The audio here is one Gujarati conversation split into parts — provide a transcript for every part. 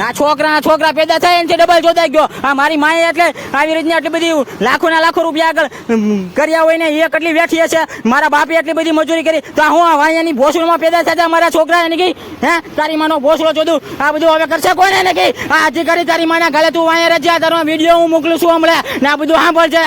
આ છોકરા પેદા થાય એનાથી ડબલ જોદાઈ ગયો. આ મારી માએ એટલે આવી રીતના આટલી બધી લાખોના લાખો રૂપિયા આગળ કર્યા હોય ને એ કેટલી વેઠી હશે. મારા બાપે એટલી બધી મજૂરી કરી તો હું આ વાયાની ભોસડીમાં પેદા થતા મારા છોકરા એને કહી હે તારી માનો ભોસડો જોદું આ બધું હવે કરશે કોને એને કહી આ અધિકારી તારી માના ગાલે તું વાયા રજા તારો વિડીયો હું મોકલું છું હમણાં ને આ બધું સાંભળશે.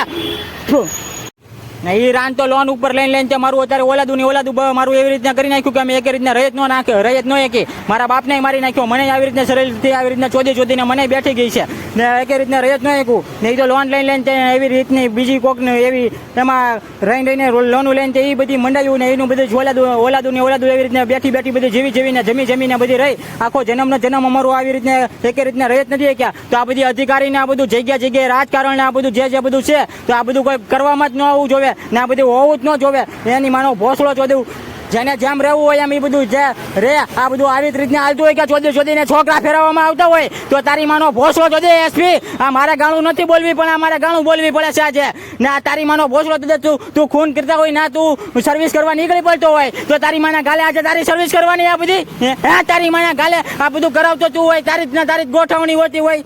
એ રાન તો લોન ઉપર લઈને મારું અત્યારે ઓલાદું મારું એવી રીતના કરી નાખ્યું કે અમે એક રીતના રહીત ન એકી મારા બાપને મારી નાખ્યો. મને આવી રીતના શરીરથી આવી રીતના ચોદીને મને બેઠી ગઈ છે ને એક રીતના રહીત ન એકું ને એ તો લોન લઈને એવી રીતની બીજી કોકને એવી એમાં રહીને લોનું લઈને એ બધી મંડાયું ને એનું બધું ઓલાદું એવી રીતના બેઠી બધી જીવીને જમીને બધી રહી આખો જન્મ અમારું આવી રીતના એક રીતના રહીત નથી ક્યાં. તો આ બધી અધિકારીને આ બધું જગ્યાએ રાજકારણ આ બધું જે બધું છે તો આ બધું કોઈ કરવામાં જ ન આવવું જોવે ને આ બધું હોવું જ ન જોવે. એની માનો ભોસડો ચોદવું જેને જેમ રહેવું હોય એમ એ બધું જે રે આ બધું આવી જ રીતના હાલતું હોય કે ચોદીને છોકરા ફેરવવામાં આવતા હોય તો તારી માનો ભોસડો ચોદે એસપી આ મારે ગાણું નથી બોલવી પણ અમારે ગાણું બોલવી પડે છે આજે ને આ તારી માનો ભોસડો ચોદે તું ખૂન કરતા હોય ના તું સર્વિસ કરવા નીકળી પડતો હોય તો તારી માના ગાલે આજે તારી સર્વિસ કરવાની આ બધી હે તારી માના ગાલે આ બધું કરાવતો તું હોય તારી ગોઠવણી હોતી હોય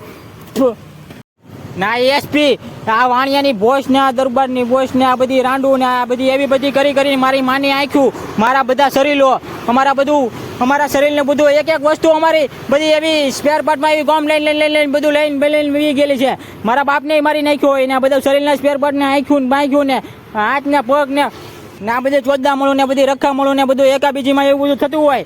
ના એસપી આ વાણિયાની બોસ ને આ દરબારની બોસ ને આ બધી રાંડું ને આ બધી એવી બધી કરીને મારી માની આંખ્યું મારા બધા શરીરો અમારા શરીરને બધું એક વસ્તુ અમારી બધી એવી સ્પેર પાર્ટમાં એવી ગોમ લઈને બધું લઈને વી ગયેલી છે. મારા બાપને મારી નાખ્યો હોય ને આ બધા શરીરના સ્પેર પાર્ટને આંખ્યું ને હાથ ને પગ ને આ બધે ચોદા મળું ને બધી રખા મળું ને બધું એકાબીજીમાં એવું બધું થતું હોય